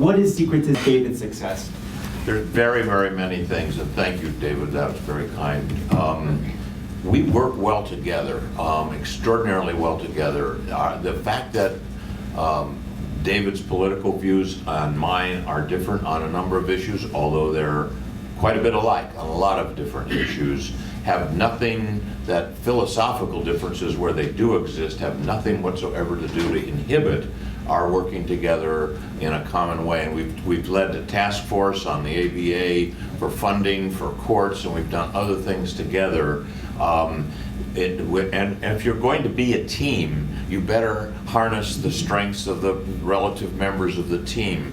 what is secret to David's success? There's very, very many things, and thank you, David, that was very kind. We work well together, extraordinarily well together. The fact that David's political views and mine are different on a number of issues, although they're quite a bit alike on a lot of different issues, have nothing, that philosophical differences where they do exist have nothing whatsoever to do to inhibit our working together in a common way. And we've led a task force on the ABA for funding for courts, and we've done other things together. And if you're going to be a team, you better harness the strengths of the relative members of the team.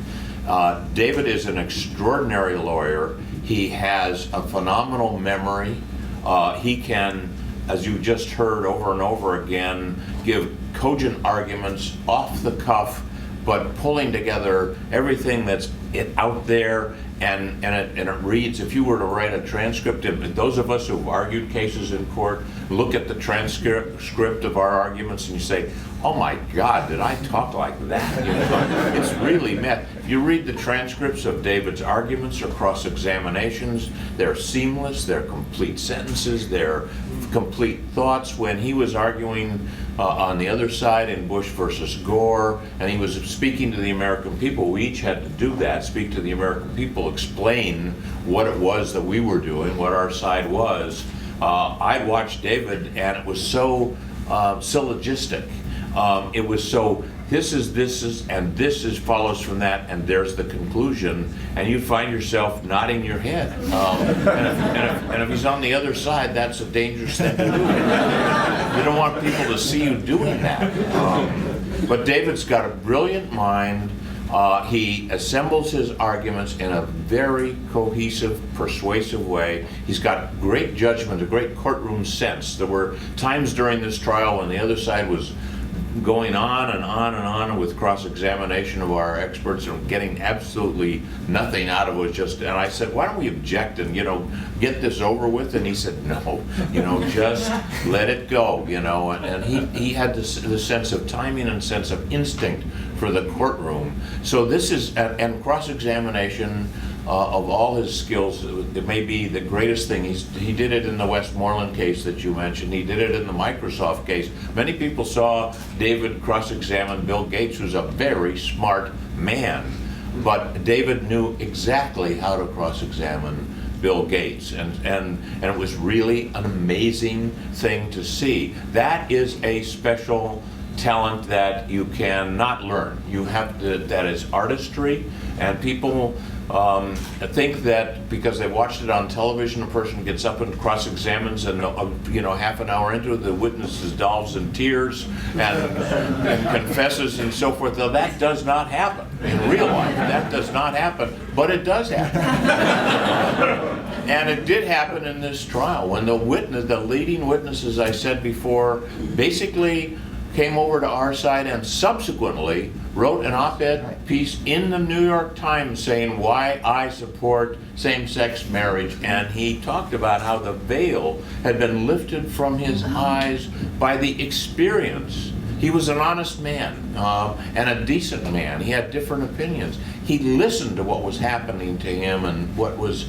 David is an extraordinary lawyer. He has a phenomenal memory. He can, as you just heard over and over again, give cogent arguments off the cuff, but pulling together everything that's out there, and it reads, if you were to write a transcript, and those of us who've argued cases in court look at the transcript of our arguments and you say, oh my God, did I talk like that? You know, it's really meant. You read the transcripts of David's arguments or cross-examinations, they're seamless, they're complete sentences, they're complete thoughts. When he was arguing on the other side in Bush versus Gore, and he was speaking to the American people, we each had to do that, speak to the American people, explain what it was that we were doing, what our side was. I watched David, and it was so syllogistic. It was so, this is, and this is follows from that, and there's the conclusion, and you find yourself nodding your head. And if he's on the other side, that's a dangerous thing to do. You don't want people to see you doing that. But David's got a brilliant mind. He assembles his arguments in a very cohesive, persuasive way. He's got great judgment, a great courtroom sense. There were times during this trial when the other side was going on and on and on with cross-examination of our experts and getting absolutely nothing out of it. And I said, why don't we object and, get this over with? And he said, no, just let it go, and he had this sense of timing and sense of instinct for the courtroom. So this is, and cross-examination of all his skills, it may be the greatest thing. He did it in the Westmoreland case that you mentioned. He did it in the Microsoft case. Many people saw David cross-examine Bill Gates, who's a very smart man. But David knew exactly how to cross-examine Bill Gates, and it was really an amazing thing to see. That is a special talent that you cannot learn. You have to, that is artistry, and people think that because they watched it on television, a person gets up and cross-examines, and half an hour into it, the witness dissolves in tears and confesses and so forth. Now, that does not happen in real life. That does not happen, but it does happen. And it did happen in this trial when the leading witness, as I said before, basically came over to our side and subsequently wrote an op-ed piece in the New York Times saying why I support same-sex marriage. And he talked about how the veil had been lifted from his eyes by the experience. He was an honest man and a decent man. He had different opinions. He listened to what was happening to him and what was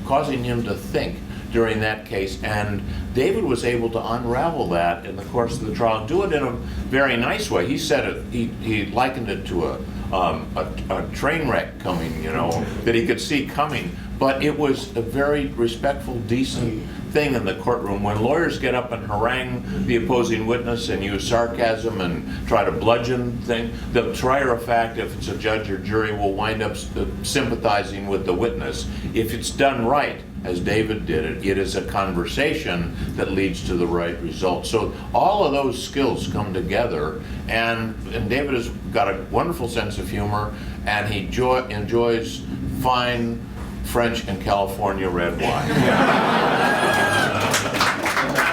causing him to think during that case, and David was able to unravel that in the course of the trial, do it in a very nice way. He said it, he likened it to a train wreck coming, that he could see coming, but it was a very respectful, decent thing in the courtroom. When lawyers get up and harangue the opposing witness and use sarcasm and try to bludgeon things, the trier of fact, if it's a judge or jury, will wind up sympathizing with the witness. If it's done right, as David did it, it is a conversation that leads to the right result. So all of those skills come together, and David has got a wonderful sense of humor, and he enjoys fine French and California red wine.